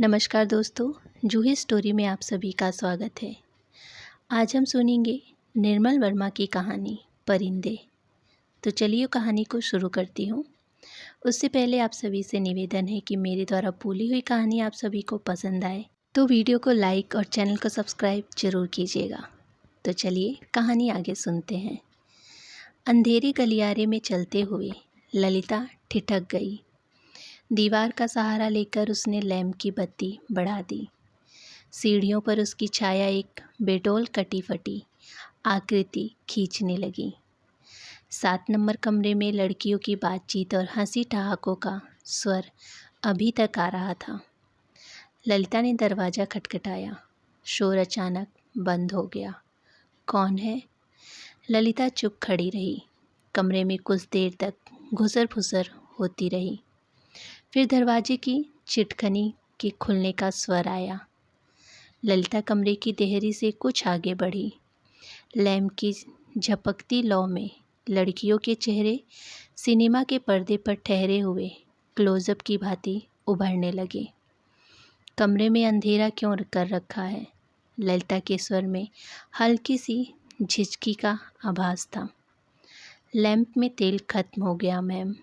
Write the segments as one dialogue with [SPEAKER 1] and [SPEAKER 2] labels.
[SPEAKER 1] नमस्कार दोस्तों, जूही स्टोरी में आप सभी का स्वागत है। आज हम सुनेंगे निर्मल वर्मा की कहानी परिंदे। तो चलिए कहानी को शुरू करती हूँ। उससे पहले आप सभी से निवेदन है कि मेरे द्वारा बोली हुई कहानी आप सभी को पसंद आए तो वीडियो को लाइक और चैनल को सब्सक्राइब जरूर कीजिएगा। तो चलिए कहानी आगे सुनते हैं। अंधेरे गलियारे में चलते हुए ललिता ठिठक गई। दीवार का सहारा लेकर उसने लैंप की बत्ती बढ़ा दी। सीढ़ियों पर उसकी छाया एक बेडौल कटी फटी आकृति खींचने लगी। 7 नंबर कमरे में लड़कियों की बातचीत और हंसी ठहाकों का स्वर अभी तक आ रहा था। ललिता ने दरवाज़ा खटखटाया। शोर अचानक बंद हो गया। कौन है? ललिता चुप खड़ी रही। कमरे में कुछ देर तक घुसर फुसर होती रही। फिर दरवाजे की चिटखनी के खुलने का स्वर आया। ललिता कमरे की देहरी से कुछ आगे बढ़ी। लैंप की झपकती लौ में लड़कियों के चेहरे सिनेमा के पर्दे पर ठहरे हुए क्लोजअप की भांति उभरने लगे। कमरे में अंधेरा क्यों कर रखा है? ललिता के स्वर में हल्की सी झिझकी का आभास था। लैंप में तेल खत्म हो गया मैम।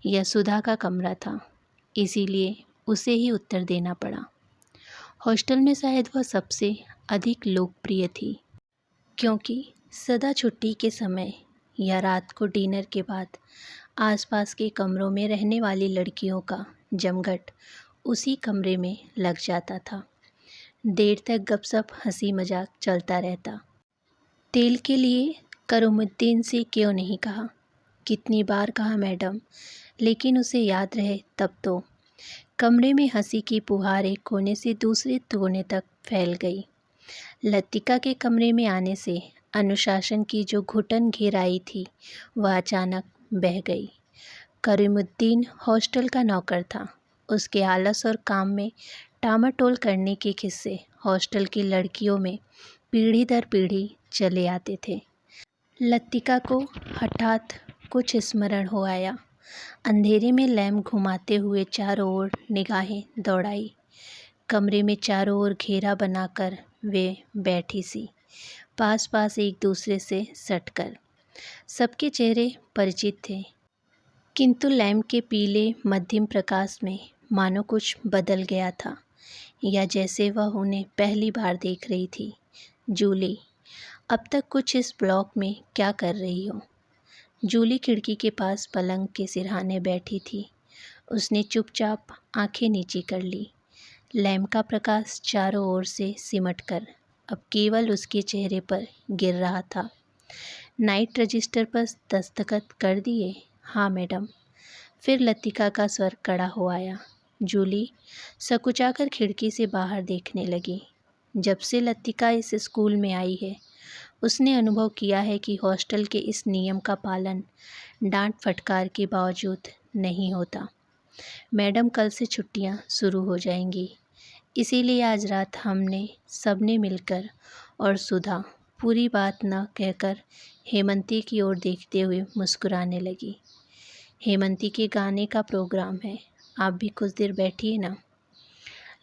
[SPEAKER 1] यह सुधा का कमरा था, इसीलिए उसे ही उत्तर देना पड़ा। हॉस्टल में शायद वह सबसे अधिक लोकप्रिय थी, क्योंकि सदा छुट्टी के समय या रात को डिनर के बाद आसपास के कमरों में रहने वाली लड़कियों का जमघट उसी कमरे में लग जाता था। देर तक गपशप हंसी मजाक चलता रहता। तेल के लिए करुमुद्दीन से क्यों नहीं कहा? कितनी बार कहा मैडम, लेकिन उसे याद रहे तब तो। कमरे में हंसी की फुहार एक कोने से दूसरे कोने तक फैल गई। लतिका के कमरे में आने से अनुशासन की जो घुटन घेर आई थी वह अचानक बह गई। करीमुद्दीन हॉस्टल का नौकर था। उसके आलस और काम में टामाटोल करने के किस्से हॉस्टल की लड़कियों में पीढ़ी दर पीढ़ी चले आते थे। लतिका को हठात कुछ स्मरण हो आया। अंधेरे में लैंप घुमाते हुए चारों ओर निगाहें दौड़ाई। कमरे में चारों ओर घेरा बनाकर वे बैठी सी, पास पास एक दूसरे से सटकर। सबके चेहरे परिचित थे, किंतु लैंप के पीले मध्यम प्रकाश में मानो कुछ बदल गया था, या जैसे वह उन्हें पहली बार देख रही थी। जूली, अब तक कुछ इस ब्लॉक में क्या कर रही हो? जूली खिड़की के पास पलंग के सिरहाने बैठी थी। उसने चुपचाप आंखें नीची कर ली। लैंप का प्रकाश चारों ओर से सिमटकर अब केवल उसके चेहरे पर गिर रहा था। नाइट रजिस्टर पर दस्तखत कर दिए? हाँ मैडम। फिर लतिका का स्वर कड़ा हो आया। जूली सकुचाकर खिड़की से बाहर देखने लगी। जब से लतिका इस स्कूल में आई है उसने अनुभव किया है कि हॉस्टल के इस नियम का पालन डांट फटकार के बावजूद नहीं होता। मैडम, कल से छुट्टियां शुरू हो जाएंगी, इसीलिए आज रात हमने सबने मिलकर, और सुधा पूरी बात न कहकर हेमंती की ओर देखते हुए मुस्कुराने लगी। हेमंती के गाने का प्रोग्राम है, आप भी कुछ देर बैठिए ना।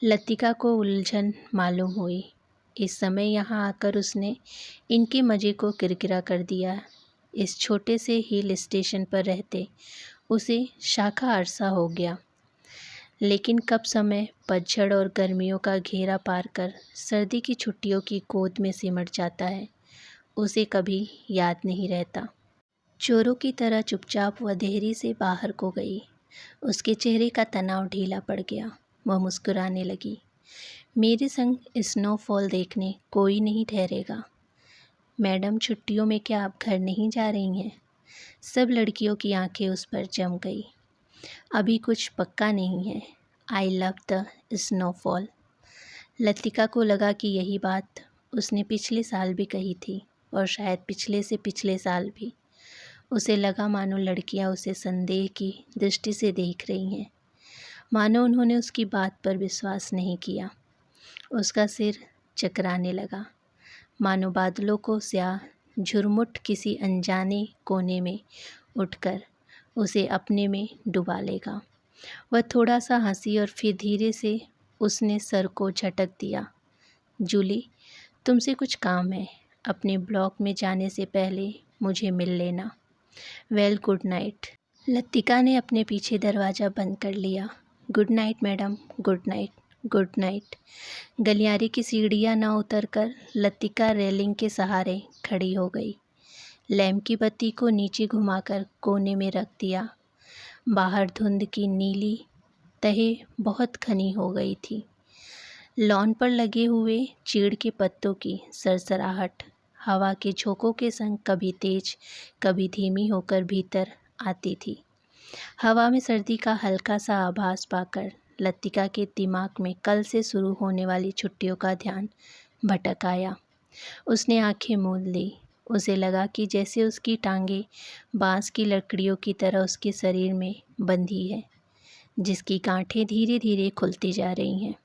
[SPEAKER 1] लतिका को उलझन मालूम हुई। इस समय यहाँ आकर उसने इनके मज़े को किरकिरा कर दिया। इस छोटे से हिल स्टेशन पर रहते उसे शाखा अरसा हो गया, लेकिन कब समय पतझड़ और गर्मियों का घेरा पार कर सर्दी की छुट्टियों की गोद में सिमट जाता है, उसे कभी याद नहीं रहता। चोरों की तरह चुपचाप वह देहरी से बाहर को गई। उसके चेहरे का तनाव ढीला पड़ गया। वह मुस्कुराने लगी। मेरे संग स्नोफॉल देखने कोई नहीं ठहरेगा। मैडम, छुट्टियों में क्या आप घर नहीं जा रही हैं? सब लड़कियों की आंखें उस पर जम गई। अभी कुछ पक्का नहीं है। I love the snowfall. Latika को लगा कि यही बात उसने पिछले साल भी कही थी, और शायद पिछले से पिछले साल भी। उसे लगा मानो लड़कियां उसे संदेह की दृष्टि से देख रही हैं, मानो उन्होंने उसकी बात पर विश्वास नहीं किया। उसका सिर चकराने लगा, मानो बादलों को स्याह झुरमुट किसी अनजाने कोने में उठकर उसे अपने में डुबा लेगा। वह थोड़ा सा हंसी और फिर धीरे से उसने सर को झटक दिया। जूली, तुमसे कुछ काम है। अपने ब्लॉक में जाने से पहले मुझे मिल लेना। Well, good night. लतिका ने अपने पीछे दरवाज़ा बंद कर लिया। Good night madam, good night, good night. गलियारे की सीढ़ियाँ न उतरकर लतिका रेलिंग के सहारे खड़ी हो गई। लैंप की बत्ती को नीचे घुमाकर कोने में रख दिया। बाहर धुंध की नीली तहें बहुत घनी हो गई थी। लॉन पर लगे हुए चीड़ के पत्तों की सरसराहट हवा के झोंकों के संग कभी तेज कभी धीमी होकर भीतर आती थी। हवा में सर्दी का हल्का सा आभास पाकर लतिका के दिमाग में कल से शुरू होने वाली छुट्टियों का ध्यान भटक आया। उसने आंखें मूंद ली। उसे लगा कि जैसे उसकी टांगें बांस की लकड़ियों की तरह उसके शरीर में बंधी है, जिसकी गांठें धीरे धीरे खुलती जा रही हैं।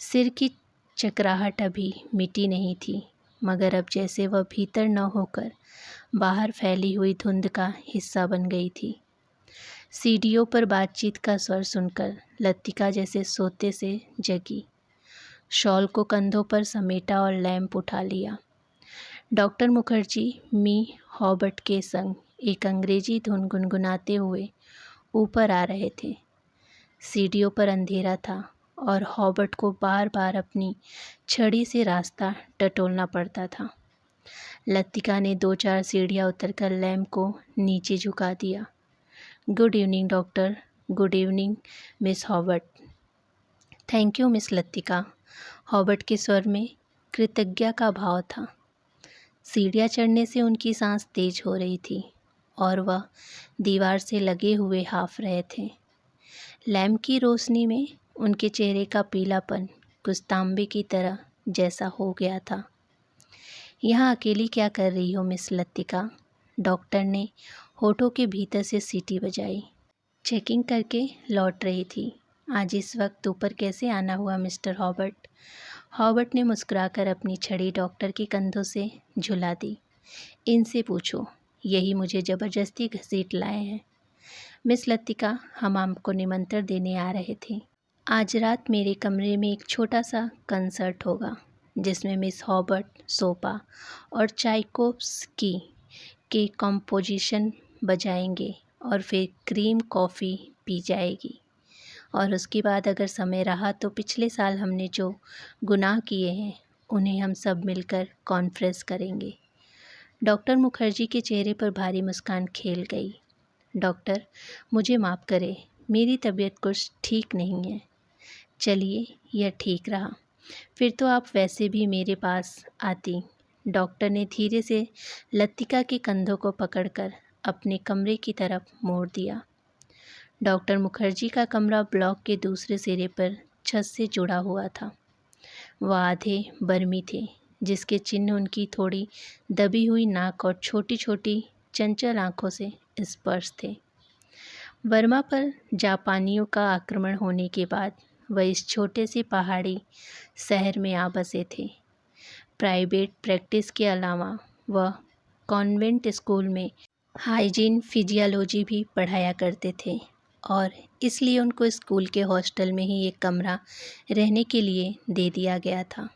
[SPEAKER 1] सिर की चकराहट अभी मिटी नहीं थी, मगर अब जैसे वह भीतर न होकर बाहर फैली हुई धुंध का हिस्सा बन गई थी। सीढ़ियों पर बातचीत का स्वर सुनकर लतिका जैसे सोते से जगी। शॉल को कंधों पर समेटा और लैंप उठा लिया। डॉक्टर मुखर्जी मी हॉबर्ट के संग एक अंग्रेजी धुन गुनगुनाते हुए ऊपर आ रहे थे। सीढ़ियों पर अंधेरा था और हॉबर्ट को बार बार अपनी छड़ी से रास्ता टटोलना पड़ता था। लतिका ने 2-4 सीढ़ियाँ उतरकर लैंप को नीचे झुका दिया। Good evening doctor. Good evening miss Hobart. Thank you miss Latika. Hobart के स्वर में कृतज्ञता का भाव था। सीढ़ियाँ चढ़ने से उनकी सांस तेज हो रही थी और वह दीवार से लगे हुए हाँफ रहे थे। लैंप की रोशनी में उनके चेहरे का पीलापन कुछ तांबे की तरह जैसा हो गया था। यहाँ अकेली क्या कर रही हो मिस लतिका? डॉक्टर ने होठों के भीतर से सीटी बजाई। चेकिंग करके लौट रही थी। आज इस वक्त ऊपर कैसे आना हुआ मिस्टर हॉबर्ट? हॉबर्ट ने मुस्कुराकर अपनी छड़ी डॉक्टर के कंधों से झुला दी। इनसे पूछो, यही मुझे ज़बरदस्ती घसीट लाए हैं। मिस लतिका, हम आपको निमंत्रण देने आ रहे थे। आज रात मेरे कमरे में एक छोटा सा कंसर्ट होगा, जिसमें मिस हॉबर्ट सोपा और चाइकोव्स्की के कंपोजिशन बजाएंगे और फिर क्रीम कॉफ़ी पी जाएगी। और उसके बाद अगर समय रहा तो पिछले साल हमने जो गुनाह किए हैं उन्हें हम सब मिलकर कॉन्फ्रेंस करेंगे। डॉक्टर मुखर्जी के चेहरे पर भारी मुस्कान खेल गई। डॉक्टर, मुझे माफ़ करें, मेरी तबीयत कुछ ठीक नहीं है। चलिए, यह ठीक रहा। फिर तो आप वैसे भी मेरे पास आती। डॉक्टर ने धीरे से लतिका के कंधों को पकड़कर अपने कमरे की तरफ मोड़ दिया। डॉक्टर मुखर्जी का कमरा ब्लॉक के दूसरे सिरे पर छत से जुड़ा हुआ था। वह आधे बर्मी थे, जिसके चिन्ह उनकी थोड़ी दबी हुई नाक और छोटी छोटी चंचल आँखों से स्पर्श थे। बर्मा पर जापानियों का आक्रमण होने के बाद वह इस छोटे से पहाड़ी शहर में आ बसे थे। प्राइवेट प्रैक्टिस के अलावा वह कॉन्वेंट स्कूल में हाइजीन फिजियोलॉजी भी पढ़ाया करते थे और इसलिए उनको स्कूल के हॉस्टल में ही एक कमरा रहने के लिए दे दिया गया था।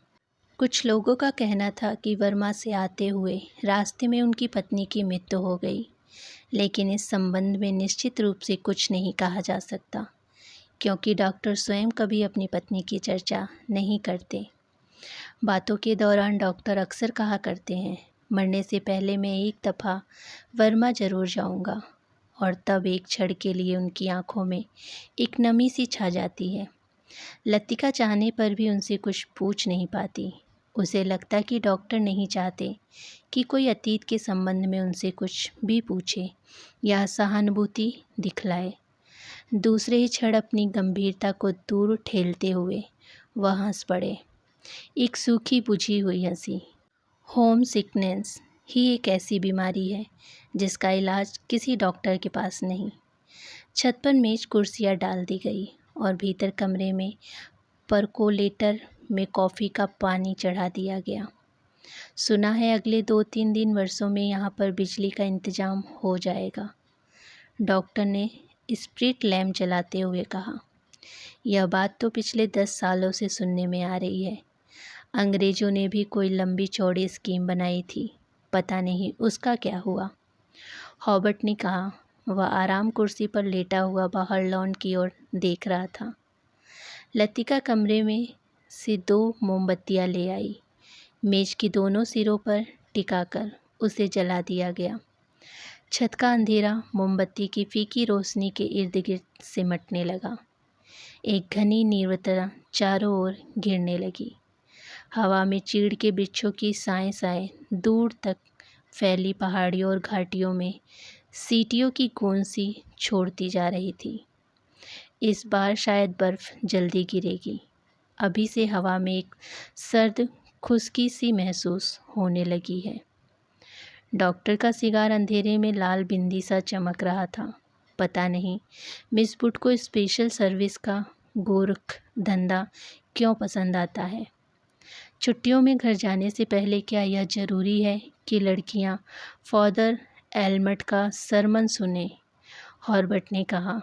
[SPEAKER 1] कुछ लोगों का कहना था कि वर्मा से आते हुए रास्ते में उनकी पत्नी की मृत्यु हो गई, लेकिन इस संबंध में निश्चित रूप से कुछ नहीं कहा जा सकता, क्योंकि डॉक्टर स्वयं कभी अपनी पत्नी की चर्चा नहीं करते। बातों के दौरान डॉक्टर अक्सर कहा करते हैं, मरने से पहले मैं एक दफ़ा वर्मा ज़रूर जाऊंगा, और तब एक क्षण के लिए उनकी आंखों में एक नमी सी छा जाती है। लतिका चाहने पर भी उनसे कुछ पूछ नहीं पाती। उसे लगता कि डॉक्टर नहीं चाहते कि कोई अतीत के संबंध में उनसे कुछ भी पूछे या सहानुभूति दिखलाए। दूसरे ही क्षण अपनी गंभीरता को दूर ठेलते हुए वह हंस पड़े, एक सूखी बुझी हुई हंसी। होम सिकनेस ही एक ऐसी बीमारी है जिसका इलाज किसी डॉक्टर के पास नहीं। छत पर मेज कुर्सियाँ डाल दी गई और भीतर कमरे में परकोलेटर में कॉफ़ी का पानी चढ़ा दिया गया। सुना है अगले 2-3 दिन वर्षों में यहाँ पर बिजली का इंतज़ाम हो जाएगा, डॉक्टर ने स्प्रिट लैम्प जलाते हुए कहा। यह बात तो पिछले 10 सालों से सुनने में आ रही है। अंग्रेजों ने भी कोई लंबी चौड़ी स्कीम बनाई थी, पता नहीं उसका क्या हुआ। हॉबर्ट ने कहा। वह आराम कुर्सी पर लेटा हुआ बाहर लॉन की ओर देख रहा था। लतिका कमरे में से 2 मोमबत्तियां ले आई। मेज की दोनों सिरों पर टिकाकर उसे जला दिया गया। छत का अंधेरा मोमबत्ती की फीकी रोशनी के इर्द गिर्द सिमटने लगा। एक घनी नीरवता चारों ओर घिरने लगी। हवा में चीड़ के वृक्षों की साएं साएं दूर तक फैली पहाड़ियों और घाटियों में सीटियों की गूंज सी छोड़ती जा रही थी। इस बार शायद बर्फ़ जल्दी गिरेगी। अभी से हवा में एक सर्द खुश्की सी महसूस होने लगी है। डॉक्टर का सिगार अंधेरे में लाल बिंदी सा चमक रहा था। पता नहीं मिस बुट को स्पेशल सर्विस का गोरख धंधा क्यों पसंद आता है। छुट्टियों में घर जाने से पहले क्या यह ज़रूरी है कि लड़कियां फादर एल्मट का सरमन सुने? हॉर्बर्ट ने कहा।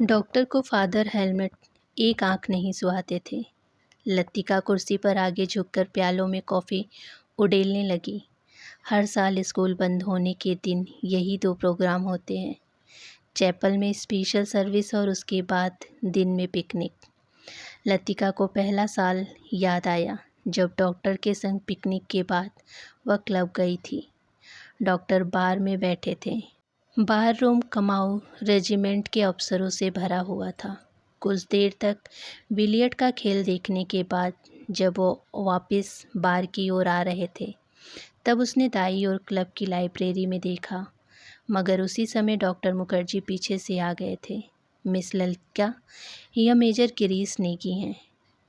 [SPEAKER 1] डॉक्टर को फादर हेलमेट एक आंख नहीं सुहाते थे। लतिका कुर्सी पर आगे झुककर प्यालों में कॉफ़ी उड़ेलने लगी। हर साल स्कूल बंद होने के दिन यही 2 प्रोग्राम होते हैं, चैपल में स्पेशल सर्विस और उसके बाद दिन में पिकनिक। लतिका को पहला साल याद आया जब डॉक्टर के संग पिकनिक के बाद वह क्लब गई थी। डॉक्टर बार में बैठे थे। बार रूम कमाऊ रेजिमेंट के अफसरों से भरा हुआ था। कुछ देर तक बिलियर्ड का खेल देखने के बाद जब वो वापस बार की ओर आ रहे थे तब उसने दाई और क्लब की लाइब्रेरी में देखा, मगर उसी समय डॉक्टर मुखर्जी पीछे से आ गए थे। मिस ललिता, यह मेजर गिरीश नेगी हैं।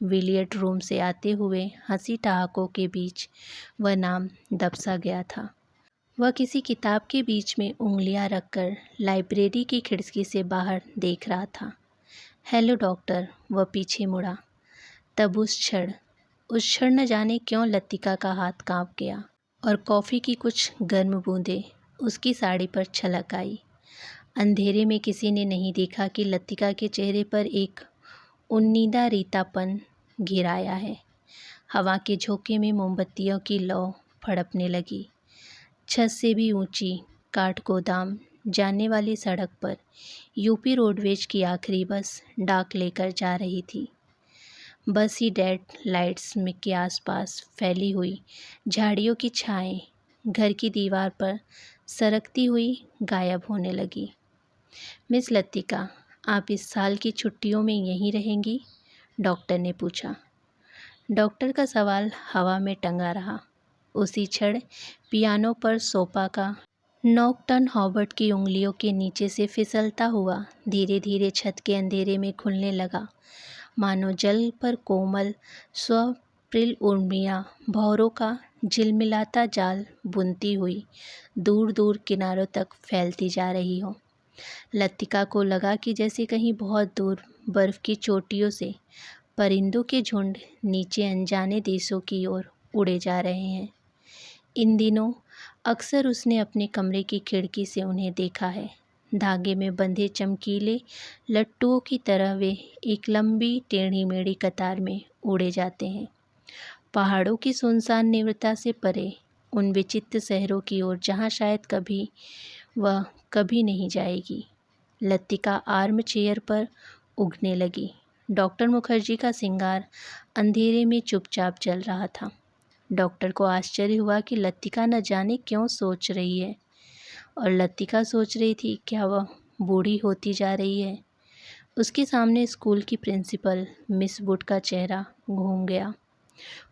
[SPEAKER 1] बिलियर्ड रूम से आते हुए हंसी ठहाकों के बीच वह नाम दबसा गया था। वह किसी किताब के बीच में उंगलियां रखकर लाइब्रेरी की खिड़की से बाहर देख रहा था। हेलो डॉक्टर, वह पीछे मुड़ा। तब उस क्षण न जाने क्यों लतिका का हाथ कांप गया और कॉफ़ी की कुछ गर्म बूंदें उसकी साड़ी पर छलक आई। अंधेरे में किसी ने नहीं देखा कि लतिका के चेहरे पर एक उन्नीदा रीतापन घिराया है। हवा के झोंके में मोमबत्तियों की लौ फड़कने लगी। छत से भी ऊंची काठगोदाम जाने वाली सड़क पर यूपी रोडवेज की आखिरी बस डाक लेकर जा रही थी। बस ही डेड लाइट्स में के आसपास फैली हुई झाड़ियों की छाएं घर की दीवार पर सरकती हुई गायब होने लगी। मिस लतिका, आप इस साल की छुट्टियों में यहीं रहेंगी? डॉक्टर ने पूछा। डॉक्टर का सवाल हवा में टंगा रहा। उसी क्षण पियानो पर सोपा का नॉकटर्न हॉबर्ट की उंगलियों के नीचे से फिसलता हुआ धीरे धीरे छत के अंधेरे में खुलने लगा, मानो जल पर कोमल स्वप्रिल उर्मियाँ भौरों का झिलमिलाता जाल बुनती हुई दूर दूर किनारों तक फैलती जा रही हो। लतिका को लगा कि जैसे कहीं बहुत दूर बर्फ़ की चोटियों से परिंदों के झुंड नीचे अनजाने देशों की ओर उड़े जा रहे हैं। इन दिनों अक्सर उसने अपने कमरे की खिड़की से उन्हें देखा है। धागे में बंधे चमकीले लट्टुओं की तरह वे एक लंबी टेढ़ी मेढ़ी कतार में उड़े जाते हैं, पहाड़ों की सुनसान निवृत्ता से परे उन विचित्र शहरों की ओर जहाँ शायद कभी वह कभी नहीं जाएगी। लतिका आर्म चेयर पर उगने लगी। डॉक्टर मुखर्जी का सिंगार अंधेरे में चुपचाप जल रहा था। डॉक्टर को आश्चर्य हुआ कि लतिका न जाने क्यों सोच रही है, और लतिका सोच रही थी क्या वह बूढ़ी होती जा रही है। उसके सामने स्कूल की प्रिंसिपल मिस बुट का चेहरा घूम गया।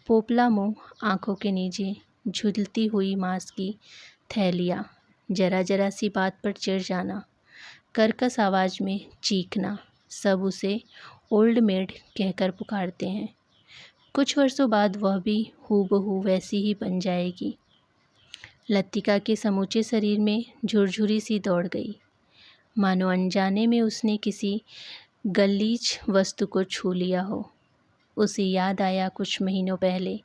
[SPEAKER 1] पोपला मुंह, आंखों के नीचे झुलती हुई मांस की थैलियाँ, जरा जरा सी बात पर चिढ़ जाना, कर्कश आवाज़ में चीखना, सब उसे ओल्ड मेड कहकर पुकारते हैं। कुछ वर्षों बाद वह भी हूबहू वैसी ही बन जाएगी। लतिका के समूचे शरीर में झुरझुरी सी दौड़ गई, मानो अनजाने में उसने किसी गलीच वस्तु को छू लिया हो। उसे याद आया कुछ महीनों पहले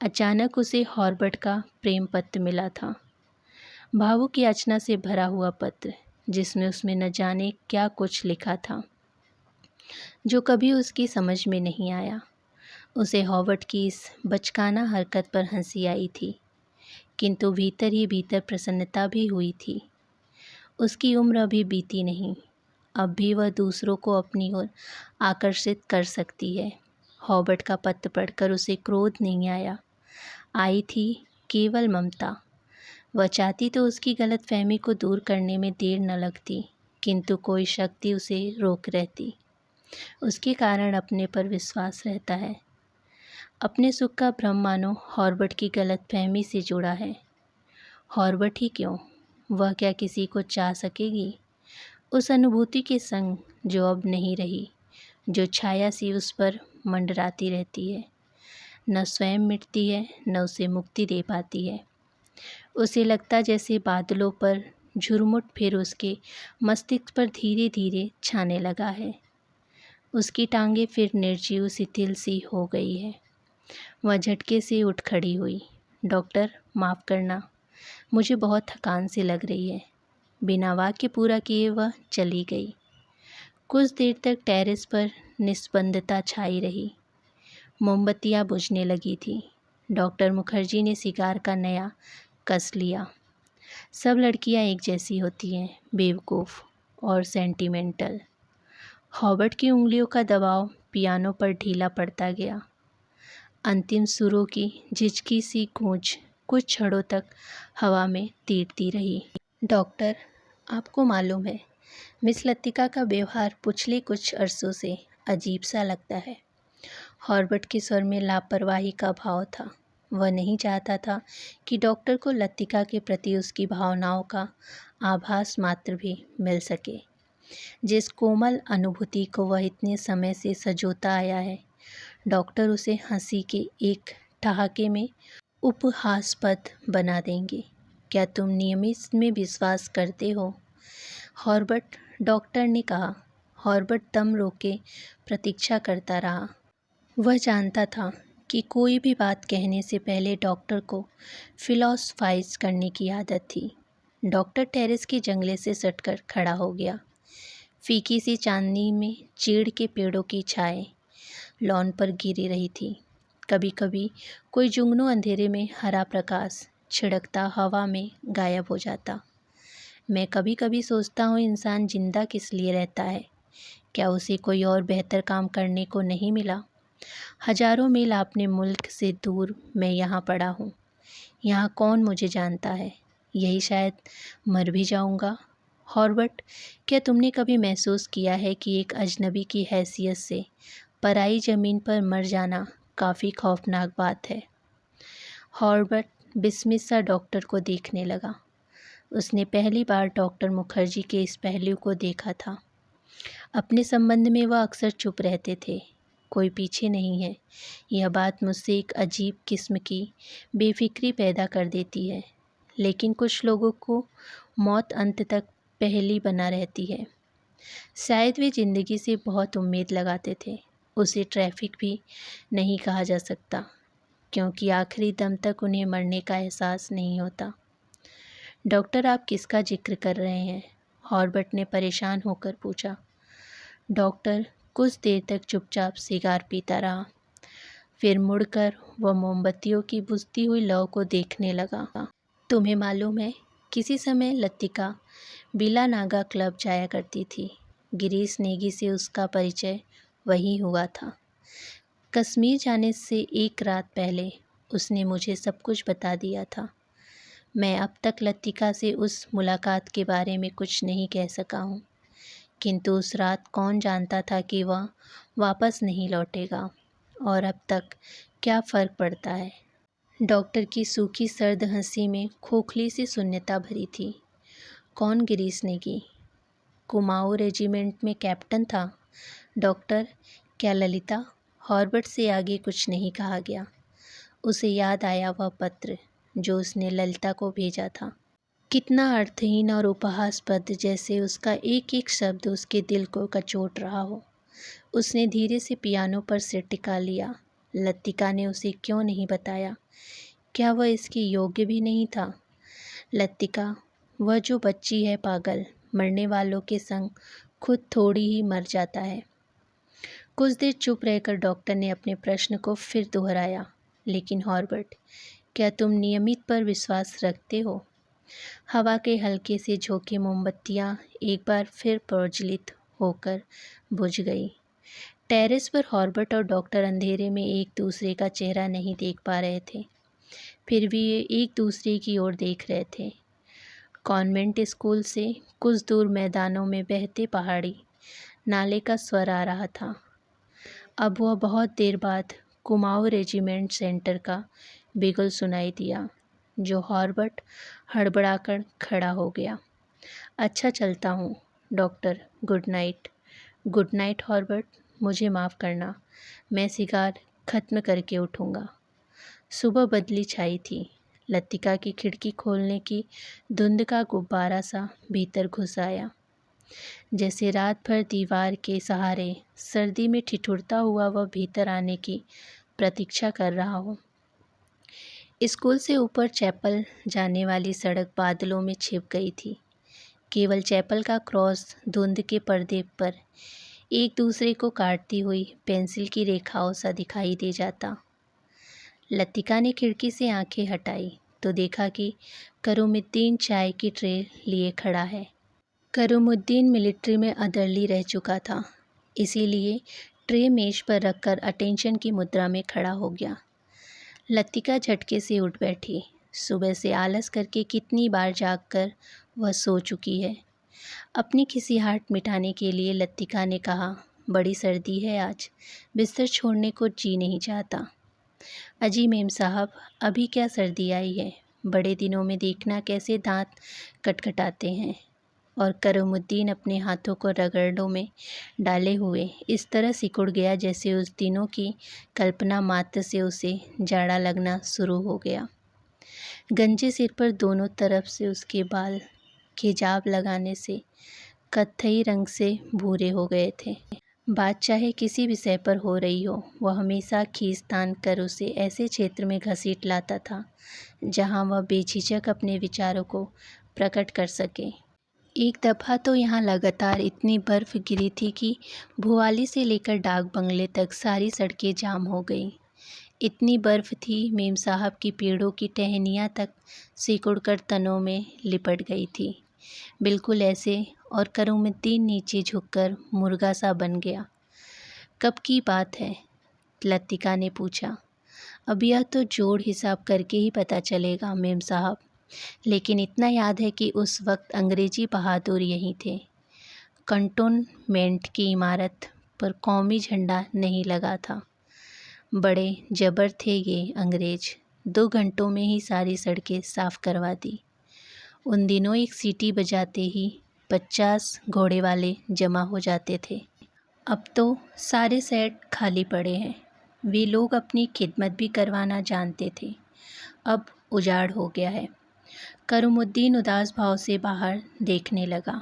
[SPEAKER 1] अचानक उसे हॉर्बर्ट का प्रेम पत्र मिला था। भावुक याचना से भरा हुआ पत्र जिसमें उसमें न जाने क्या कुछ लिखा था। जो कभी उसकी समझ में नहीं आया। उसे हॉवर्ड की इस बचकाना हरकत पर हंसी आई थी, किंतु भीतर ही भीतर प्रसन्नता भी हुई थी। उसकी उम्र अभी बीती नहीं, अब भी वह दूसरों को अपनी ओर आकर्षित कर सकती है। हॉवर्ड का पत्र पढ़कर उसे क्रोध नहीं आया, आई थी केवल ममता। वह चाहती तो उसकी गलतफहमी को दूर करने में देर न लगती, किंतु कोई शक्ति उसे रोक रहती। उसके कारण अपने पर विश्वास रहता है। अपने सुख का भ्रम मानो हॉवर्ड की गलतफहमी से जुड़ा है। हॉवर्ड ही क्यों, वह क्या किसी को चाह सकेगी? उस अनुभूति के संग जो अब नहीं रही, जो छाया सी उस पर मंडराती रहती है, न स्वयं मिटती है न उसे मुक्ति दे पाती है। उसे लगता जैसे बादलों पर झुरमुट फिर उसके मस्तिष्क पर धीरे धीरे छाने लगा है। उसकी टांगें फिर निर्जीव शिथिल सी हो गई है। वह झटके से उठ खड़ी हुई। डॉक्टर, माफ़ करना, मुझे बहुत थकान सी लग रही है। बिना वाक्य पूरा किए वह चली गई। कुछ देर तक टेरेस पर निस्पंदता छाई रही। मोमबत्तियाँ बुझने लगी थी। डॉक्टर मुखर्जी ने सिगार का नया कस लिया। सब लड़कियां एक जैसी होती हैं, बेवकूफ़ और सेंटिमेंटल। हॉवर्ड की उंगलियों का दबाव पियानो पर ढीला पड़ता गया। अंतिम सुरों की झिझकी सी गूंज कुछ क्षणों तक हवा में तीरती रही। डॉक्टर, आपको मालूम है, मिस लतिका का व्यवहार पिछले कुछ अरसों से अजीब सा लगता है। हॉवर्ड के स्वर में लापरवाही का भाव था। वह नहीं चाहता था कि डॉक्टर को लतिका के प्रति उसकी भावनाओं का आभास मात्र भी मिल सके। जिस कोमल अनुभूति को वह इतने समय से सजोता आया है, डॉक्टर उसे हंसी के एक ठहाके में उपहासास्पद बना देंगे। क्या तुम नियमित में विश्वास करते हो, हॉवर्ड? डॉक्टर ने कहा। हॉवर्ड दम रोके प्रतीक्षा करता रहा। वह जानता था कि कोई भी बात कहने से पहले डॉक्टर को फिलॉसफाइज करने की आदत थी। डॉक्टर टेरेस के जंगले से सटकर खड़ा हो गया। फीकी सी चांदनी में चीड़ के पेड़ों की छाएं लॉन पर गिरी रही थी। कभी कभी कोई जुगनू अंधेरे में हरा प्रकाश छिड़कता हवा में गायब हो जाता। मैं कभी कभी सोचता हूँ, इंसान जिंदा किस लिए रहता है? क्या उसे कोई और बेहतर काम करने को नहीं मिला? हजारों मील अपने मुल्क से दूर मैं यहाँ पड़ा हूँ। यहाँ कौन मुझे जानता है? यही शायद मर भी जाऊँगा। हॉवर्ड, क्या तुमने कभी महसूस किया है कि एक अजनबी की हैसियत से पराई ज़मीन पर मर जाना काफ़ी खौफनाक बात है? हॉवर्ड बिस्मित सा डॉक्टर को देखने लगा। उसने पहली बार डॉक्टर मुखर्जी के इस पहलू को देखा था। अपने संबंध में वह अक्सर चुप रहते थे। कोई पीछे नहीं है, यह बात मुझसे एक अजीब किस्म की बेफिक्री पैदा कर देती है। लेकिन कुछ लोगों को मौत अंत तक पहेली बना रहती है। शायद वे ज़िंदगी से बहुत उम्मीद लगाते थे। उसे ट्रैफिक भी नहीं कहा जा सकता, क्योंकि आखिरी दम तक उन्हें मरने का एहसास नहीं होता। डॉक्टर, आप किसका जिक्र कर रहे हैं? हॉवर्ड ने परेशान होकर पूछा। डॉक्टर कुछ देर तक चुपचाप सिगार पीता रहा। फिर मुड़कर वह मोमबत्तियों की बुझती हुई लौ को देखने लगा। तुम्हें मालूम है, किसी समय लतिका बिला नागा क्लब जाया करती थी। गिरीश नेगी से उसका परिचय वहीं हुआ था। कश्मीर जाने से एक रात पहले उसने मुझे सब कुछ बता दिया था। मैं अब तक लतिका से उस मुलाकात के बारे में कुछ नहीं कह सका हूँ, किंतु उस रात कौन जानता था कि वह वापस नहीं लौटेगा। और अब तक क्या फ़र्क पड़ता है? डॉक्टर की सूखी सर्द हंसी में खोखली सी शून्यता भरी थी। कौन गिरीश नेगी? कुमाऊँ रेजिमेंट में कैप्टन था। डॉक्टर, क्या ललिता? हॉवर्ड से आगे कुछ नहीं कहा गया। उसे याद आया वह पत्र जो उसने ललिता को भेजा था। कितना अर्थहीन और उपहासास्पद, जैसे उसका एक एक शब्द उसके दिल को कचोट रहा हो। उसने धीरे से पियानो पर सिर टिका लिया। लतिका ने उसे क्यों नहीं बताया? क्या वह इसके योग्य भी नहीं था? लतिका, वह जो बच्ची है पागल, मरने वालों के संग खुद थोड़ी ही मर जाता है। कुछ देर चुप रहकर डॉक्टर ने अपने प्रश्न को फिर दोहराया, लेकिन हॉर्बर्ट, क्या तुम नियमित पर विश्वास रखते हो? हवा के हल्के से झोंके मोमबत्तियां एक बार फिर प्रज्वलित होकर बुझ गई। टेरेस पर हॉर्बर्ट और डॉक्टर अंधेरे में एक दूसरे का चेहरा नहीं देख पा रहे थे, फिर भी ये एक दूसरे की ओर देख रहे थे। कॉन्वेंट स्कूल से कुछ दूर मैदानों में बहते पहाड़ी नाले का स्वर आ रहा था। अब वह बहुत देर बाद कुमाऊँ रेजिमेंट सेंटर का बिगुल सुनाई दिया, जो हॉर्बर्ट हड़बड़ाकर खड़ा हो गया। अच्छा, चलता हूँ doctor, good night. Good night Herbert, मुझे माफ़ करना, मैं सिगार ख़त्म करके उठूँगा। सुबह बदली छाई थी। लतिका की खिड़की खोलने की धुंध का गुब्बारा सा भीतर घुस आया, जैसे रात भर दीवार के सहारे सर्दी में ठिठुरता हुआ वह भीतर आने की प्रतीक्षा कर रहा हो। स्कूल से ऊपर चैपल जाने वाली सड़क बादलों में छिप गई थी। केवल चैपल का क्रॉस धुंध के पर्दे पर एक दूसरे को काटती हुई पेंसिल की रेखाओं सा दिखाई दे जाता। लतिका ने खिड़की से आंखें हटाई तो देखा कि करूमुद्दीन चाय की ट्रे लिए खड़ा है। करूमुद्दीन मिलिट्री में अदरली रह चुका था, इसीलिए ट्रे मेज पर रखकर अटेंशन की मुद्रा में खड़ा हो गया। लतिका झटके से उठ बैठी। सुबह से आलस करके कितनी बार जागकर वह सो चुकी है। अपनी खिसियाहट मिटाने के लिए लतिका ने कहा, बड़ी सर्दी है आज, बिस्तर छोड़ने को जी नहीं चाहता। अजी मेम साहब, अभी क्या सर्दी आई है, बड़े दिनों में देखना कैसे दांत कटकटाते हैं। और करूमुद्दीन अपने हाथों को रगड़ों में डाले हुए इस तरह सिकुड़ गया जैसे उस दिनों की कल्पना मात्र से उसे जाड़ा लगना शुरू हो गया। गंजे सिर पर दोनों तरफ से उसके बाल खिजाब लगाने से कत्थई रंग से भूरे हो गए थे। बात चाहे किसी विषय पर हो रही हो, वह हमेशा खींच तान कर उसे ऐसे क्षेत्र में घसीट लाता था जहाँ वह बेझिझक अपने विचारों को प्रकट कर सके। एक दफ़ा तो यहाँ लगातार इतनी बर्फ़ गिरी थी कि भुवाली से लेकर डाक बंगले तक सारी सड़कें जाम हो गईं। इतनी बर्फ़ थी मेम साहब की पेड़ों की टहनियाँ तक सिकुड़कर तनों में लिपट गई थी, बिल्कुल ऐसे। और करूमुद्दीन नीचे झुककर मुर्गा सा बन गया। कब की बात है? लतिका ने पूछा। अब यह तो जोड़ हिसाब करके ही पता चलेगा मेम साहब, लेकिन इतना याद है कि उस वक्त अंग्रेज़ी बहादुर यहीं थे। कंटोनमेंट की इमारत पर कौमी झंडा नहीं लगा था। बड़े जबर थे ये अंग्रेज़, 2 घंटों में ही सारी सड़कें साफ़ करवा दी। उन दिनों एक सीटी बजाते ही 50 घोड़े वाले जमा हो जाते थे। अब तो सारे सेट खाली पड़े हैं। वे लोग अपनी खिदमत भी करवाना जानते थे। अब उजाड़ हो गया है। करूमुद्दीन उदास भाव से बाहर देखने लगा।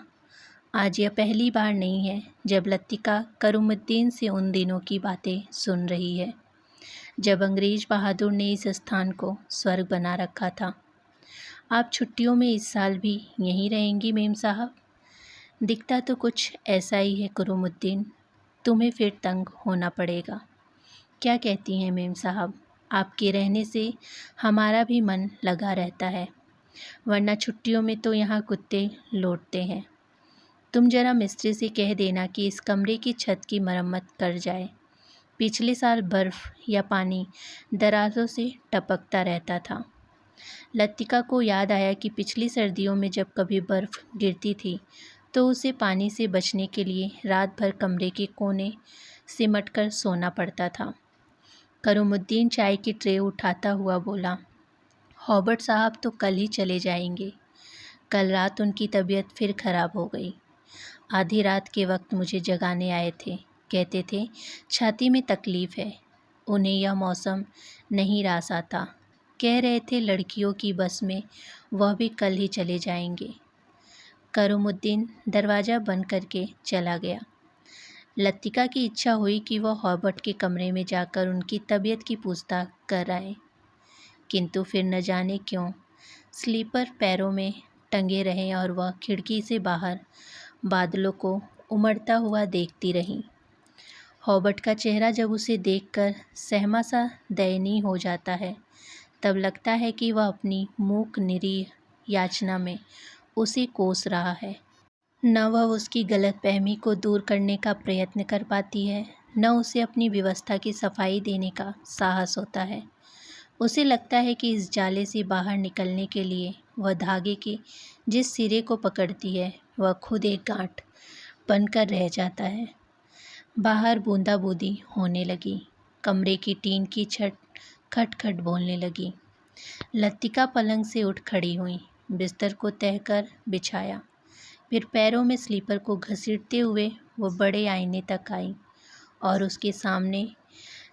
[SPEAKER 1] आज यह पहली बार नहीं है जब लतिका करूमुद्दीन से उन दिनों की बातें सुन रही है, जब अंग्रेज़ बहादुर ने इस स्थान को स्वर्ग बना रखा था। आप छुट्टियों में इस साल भी यहीं रहेंगी मेम साहब? दिखता तो कुछ ऐसा ही है करूमुद्दीन, तुम्हें फिर तंग होना पड़ेगा। क्या कहती हैं मेम साहब? आपके रहने से हमारा भी मन लगा रहता है, वरना छुट्टियों में तो यहाँ कुत्ते लौटते हैं। तुम जरा मिस्त्री से कह देना कि इस कमरे की छत की मरम्मत कर जाए। पिछले साल बर्फ़ या पानी दराज़ों से टपकता रहता था। लतिका को याद आया कि पिछली सर्दियों में जब कभी बर्फ़ गिरती थी तो उसे पानी से बचने के लिए रात भर कमरे के कोने सिमट कर सोना पड़ता था। करूमुद्दीन चाय की ट्रे उठाता हुआ बोला, हॉबर्ट साहब तो कल ही चले जाएंगे। कल रात उनकी तबीयत फिर ख़राब हो गई। आधी रात के वक्त मुझे जगाने आए थे, कहते थे छाती में तकलीफ़ है। उन्हें यह मौसम नहीं रास आता। कह रहे थे लड़कियों की बस में वह भी कल ही चले जाएंगे। करूमुद्दीन दरवाज़ा बंद करके चला गया। लतिका की इच्छा हुई कि वह हॉबर्ट के कमरे में जाकर उनकी तबीयत की पूछताछ कर आए, किंतु फिर न जाने क्यों स्लीपर पैरों में टंगे रहे और वह खिड़की से बाहर बादलों को उमड़ता हुआ देखती रहीं। हॉबर्ट का चेहरा जब उसे देखकर सहमा सा दयनीय हो जाता है, तब लगता है कि वह अपनी मूक निरीह याचना में उसे कोस रहा है। न वह उसकी गलतफहमी को दूर करने का प्रयत्न कर पाती है, न उसे अपनी व्यवस्था की सफाई देने का साहस होता है। उसे लगता है कि इस जाले से बाहर निकलने के लिए वह धागे के जिस सिरे को पकड़ती है वह खुद एक गांठ बनकर रह जाता है। बाहर बूंदाबूंदी होने लगी। कमरे की टीन की छत खट-खट बोलने लगी। लतिका पलंग से उठ खड़ी हुई, बिस्तर को तह कर बिछाया, फिर पैरों में स्लीपर को घसीटते हुए वो बड़े आईने तक आई और उसके सामने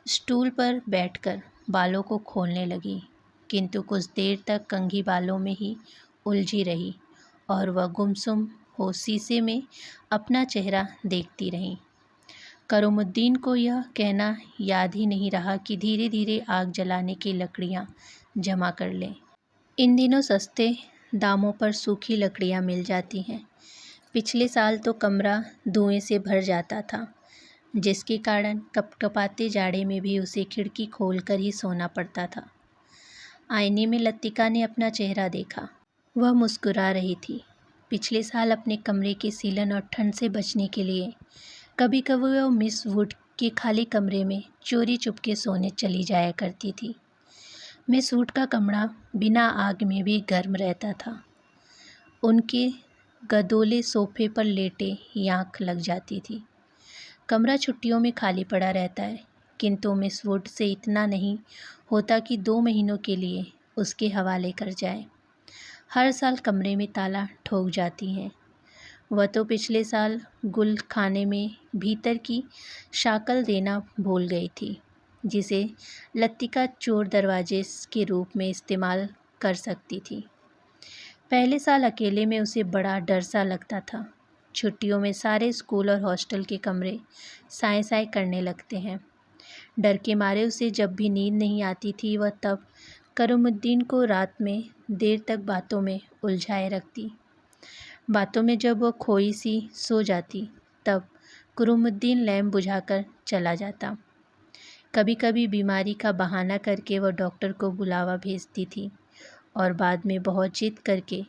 [SPEAKER 1] स्टूल पर बैठकर बालों को खोलने लगी, किंतु कुछ देर तक कंघी बालों में ही उलझी रही और वह गुमसुम हो शीशे में अपना चेहरा देखती रही। करीमुद्दीन को यह कहना याद ही नहीं रहा कि धीरे धीरे आग जलाने की लकड़ियाँ जमा कर लें। इन दिनों सस्ते दामों पर सूखी लकड़ियाँ मिल जाती हैं। पिछले साल तो कमरा धुएं से भर जाता था, जिसके कारण कपकपाते जाड़े में भी उसे खिड़की खोलकर ही सोना पड़ता था। आईने में लतिका ने अपना चेहरा देखा। वह मुस्कुरा रही थी। पिछले साल अपने कमरे की सीलन और ठंड से बचने के लिए कभी कभी वह मिस वुड के खाली कमरे में चोरी चुपके सोने चली जाया करती थी। मिस वुड का कमरा बिना आग में भी गर्म रहता था। उनके गदोले सोफे पर लेटे ही आँख लग जाती थी। कमरा छुट्टियों में खाली पड़ा रहता है, किंतु मिस वुड से इतना नहीं होता कि 2 महीनों के लिए उसके हवाले कर जाए। हर साल कमरे में ताला ठोक जाती हैं। वह तो पिछले साल गुल खाने में भीतर की शाकल देना भूल गई थी, जिसे लतिका चोर दरवाजे के रूप में इस्तेमाल कर सकती थी। पहले साल अकेले में उसे बड़ा डर सा लगता था। छुट्टियों में सारे स्कूल और हॉस्टल के कमरे साए साए करने लगते हैं। डर के मारे उसे जब भी नींद नहीं आती थी, वह तब करीमुद्दीन को रात में देर तक बातों में उलझाए रखती। बातों में जब वह खोई सी सो जाती, तब करीमुद्दीन लैंप बुझाकर चला जाता। कभी कभी बीमारी का बहाना करके वह डॉक्टर को बुलावा भेजती थी और बाद में बहुत जिद करके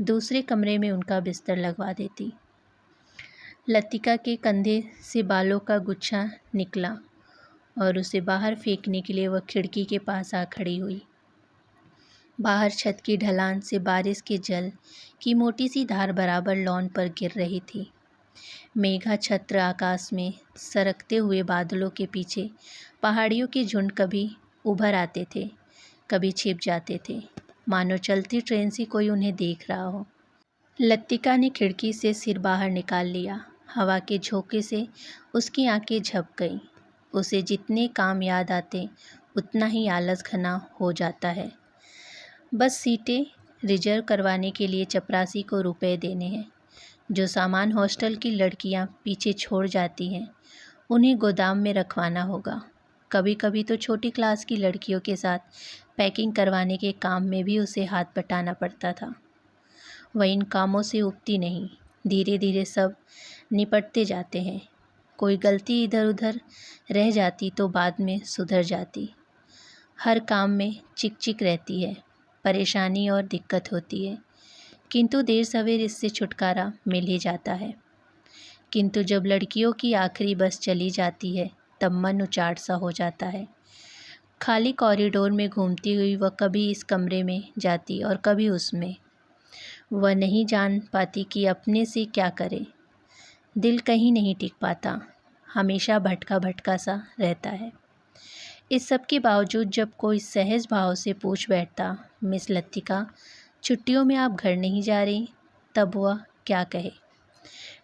[SPEAKER 1] दूसरे कमरे में उनका बिस्तर लगवा देती। लतिका के कंधे से बालों का गुच्छा निकला और उसे बाहर फेंकने के लिए वह खिड़की के पास आ खड़ी हुई। बाहर छत की ढलान से बारिश के जल की मोटी सी धार बराबर लॉन पर गिर रही थी। मेघा छत्र आकाश में सरकते हुए बादलों के पीछे पहाड़ियों के झुंड कभी उभर आते थे, कभी छिप जाते थे, मानो चलती ट्रेन से कोई उन्हें देख रहा हो। लतिका ने खिड़की से सिर बाहर निकाल लिया। हवा के झोंके से उसकी आंखें झप गईं। उसे जितने काम याद आते उतना ही आलस घना हो जाता है। बस सीटें रिजर्व करवाने के लिए चपरासी को रुपए देने हैं। जो सामान हॉस्टल की लड़कियां पीछे छोड़ जाती हैं, उन्हें गोदाम में रखवाना होगा। कभी कभी तो छोटी क्लास की लड़कियों के साथ पैकिंग करवाने के काम में भी उसे हाथ बटाना पड़ता था। वह इन कामों से उबती नहीं। धीरे धीरे सब निपटते जाते हैं। कोई गलती इधर उधर रह जाती तो बाद में सुधर जाती। हर काम में चिक चिक रहती है, परेशानी और दिक्कत होती है, किंतु देर सवेर इससे छुटकारा मिल ही जाता है। किंतु जब लड़कियों की आखिरी बस चली जाती है, तब मन उचाट सा हो जाता है। खाली कॉरिडोर में घूमती हुई वह कभी इस कमरे में जाती और कभी उसमें। वह नहीं जान पाती कि अपने से क्या करे। दिल कहीं नहीं टिक पाता, हमेशा भटका भटका सा रहता है। इस सब के बावजूद जब कोई सहज भाव से पूछ बैठता, मिस लतिका, छुट्टियों में आप घर नहीं जा रही, तब वह क्या कहे।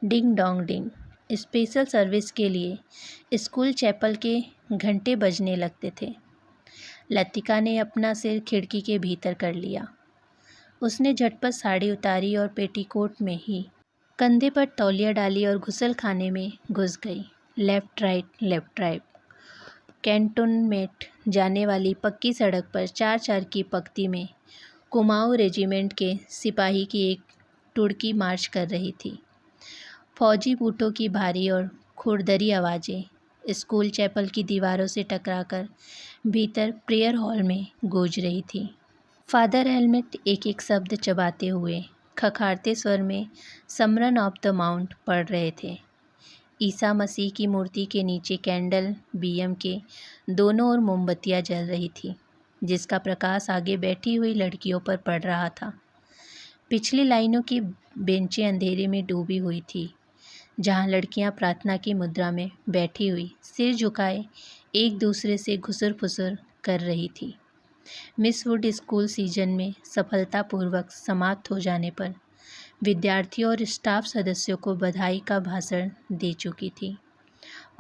[SPEAKER 1] Ding dong ding. Special service के लिए स्कूल चैपल के घंटे बजने लगते थे। लतिका ने अपना सिर खिड़की के भीतर कर लिया। उसने झटपट साड़ी उतारी और पेटीकोट में ही कंधे पर तौलिया डाली और गुसल खाने में घुस गई। लेफ्ट राइट कैंटोनमेंट जाने वाली पक्की सड़क पर 4-4 की पंक्ति में कुमाऊं रेजिमेंट के सिपाही की एक टुकड़ी मार्च कर रही थी। फौजी बूटों की भारी और खुरदरी आवाज़ें स्कूल चैपल की दीवारों से टकराकर भीतर प्रेयर हॉल में गूंज रही थी। फादर हेलमेट एक एक शब्द चबाते हुए खखारते स्वर में समरन ऑफ द माउंट पढ़ रहे थे। ईसा मसीह की मूर्ति के नीचे कैंडल बीएम के दोनों ओर मोमबत्तियां जल रही थी, जिसका प्रकाश आगे बैठी हुई लड़कियों पर पड़ रहा था। पिछली लाइनों की बेंचें अंधेरे में डूबी हुई थी, जहां लड़कियां प्रार्थना की मुद्रा में बैठी हुई सिर झुकाए एक दूसरे से घुसर-फुसर कर रही थी। मिस वुड स्कूल सीजन में सफलतापूर्वक समाप्त हो जाने पर विद्यार्थियों और स्टाफ सदस्यों को बधाई का भाषण दे चुकी थी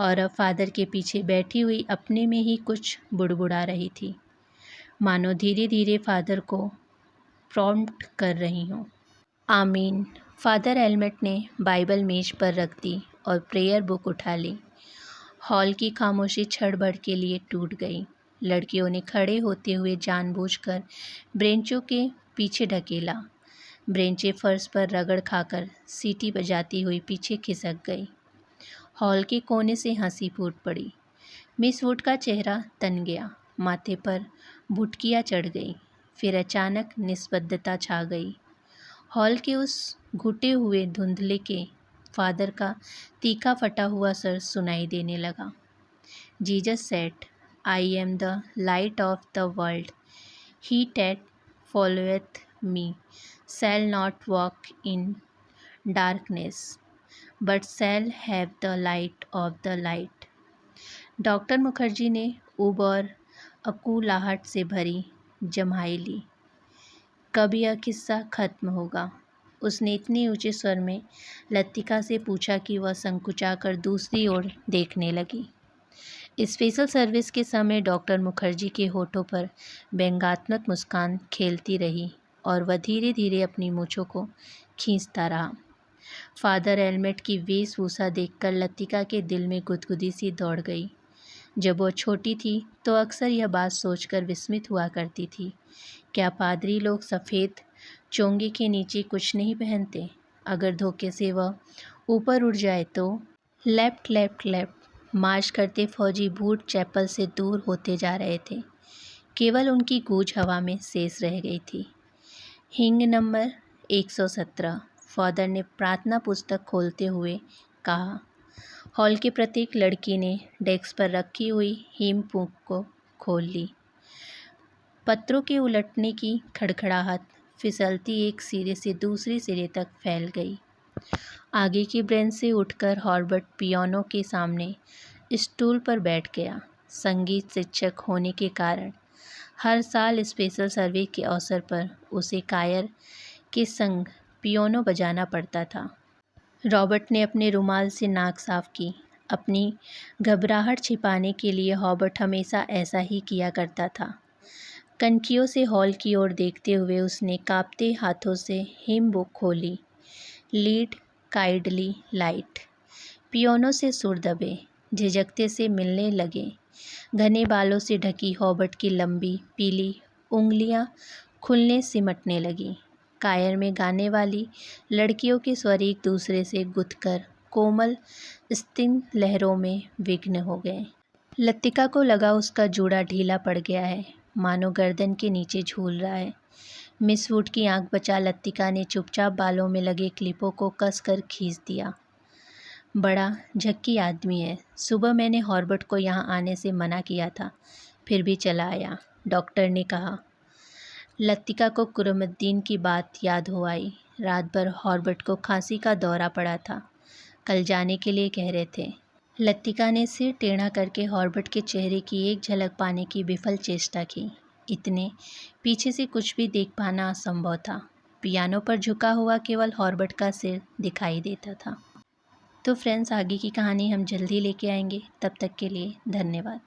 [SPEAKER 1] और अब फादर के पीछे बैठी हुई अपने में ही कुछ बुड़बुड़ा रही थी, मानो धीरे धीरे फादर को प्रॉम्प्ट कर रही हूँ। आमीन। फादर हेलमेट ने बाइबल मेज पर रख दी और प्रेयर बुक उठा ली। हॉल की खामोशी क्षण के लिए टूट गई। लड़कियों ने खड़े होते हुए जानबूझकर ब्रेंचों के पीछे ढकेला। ब्रेंचें फर्श पर रगड़ खाकर सीटी बजाती हुई पीछे खिसक गई। हॉल के कोने से हंसी फूट पड़ी। मिस वुड का चेहरा तन गया, माथे पर भुटकियाँ चढ़ गई। फिर अचानक निस्तब्धता छा गई। हॉल के उस घुटे हुए धुंधले के फादर का तीखा फटा हुआ सर सुनाई देने लगा। Jesus said, I am the light of the world, he that followeth me shall not walk in darkness but shall have the light of the light. Doctor Mukherjee ने ऊब और अकुलाहट से भरी जम्हाई ली। कब यह किस्सा खत्म होगा? उसने इतने ऊंचे स्वर में लतिका से पूछा कि वह संकुचाकर दूसरी ओर देखने लगी। स्पेशल सर्विस के समय डॉक्टर मुखर्जी के होठों पर व्यंग्यात्मक मुस्कान खेलती रही और वह धीरे धीरे अपनी मूंछों को खींचता रहा। फादर हेलमेट की वेशभूषा देखकर लतिका के दिल में गुदगुदी सी दौड़ गई। जब वह छोटी थी तो अक्सर यह बात सोचकर विस्मित हुआ करती थी, क्या पादरी लोग सफ़ेद चोंगे के नीचे कुछ नहीं पहनते? अगर धोखे से वह ऊपर उड़ जाए तो? लेफ्ट लेफ्ट लेफ्ट मार्च करते फौजी बूट चैपल से दूर होते जा रहे थे। केवल उनकी गूंज हवा में शेष रह गई थी। हिंग नंबर 117, फादर ने प्रार्थना पुस्तक खोलते हुए कहा। हॉल की प्रत्येक लड़की ने डेस्क पर रखी हुई हिम बुक को खोल ली। पत्रों के उलटने की खड़खड़ाहट फिसलती एक सिरे से दूसरे सिरे तक फैल गई। आगे की बेंच से उठकर हॉर्बर्ट पियानो के सामने स्टूल पर बैठ गया। संगीत शिक्षक होने के कारण हर साल स्पेशल सर्वे के अवसर पर उसे कायर के संग पियानो बजाना पड़ता था। रॉबर्ट ने अपने रुमाल से नाक साफ की। अपनी घबराहट छिपाने के लिए हॉर्बर्ट हमेशा ऐसा ही किया करता था। कनखियों से हॉल की ओर देखते हुए उसने कांपते हाथों से हिम बुक खोली। Lead kindly light. पियानो से सुर दबे, झिझकते से मिलने लगे। घने बालों से ढकी हॉबर्ट की लंबी पीली उंगलियां खुलने सिमटने लगीं। कायर में गाने वाली लड़कियों के स्वर एक दूसरे से गुथकर कोमल स्थिर लहरों में विघ्न हो गए। लतिका को लगा उसका जूड़ा ढीला पड़ गया है, मानो गर्दन के नीचे झूल रहा है। मिस वुड की आंख बचा लतिका ने चुपचाप बालों में लगे क्लिपों को कसकर खींच दिया। बड़ा झक्की आदमी है। सुबह मैंने हॉर्बर्ट को यहाँ आने से मना किया था, फिर भी चला आया, डॉक्टर ने कहा। लतिका को कुरमुद्दीन की बात याद हो आई। रात भर हॉर्बर्ट को खांसी का दौरा पड़ा था, कल जाने के लिए कह रहे थे। लतिका ने सिर टेढ़ा करके हॉर्बर्ट के चेहरे की एक झलक पाने की विफल चेष्टा की। इतने पीछे से कुछ भी देख पाना असंभव था। पियानो पर झुका हुआ केवल हॉर्बर्ट का सिर दिखाई देता था। तो फ्रेंड्स, आगे की कहानी हम जल्दी लेके आएंगे। तब तक के लिए धन्यवाद।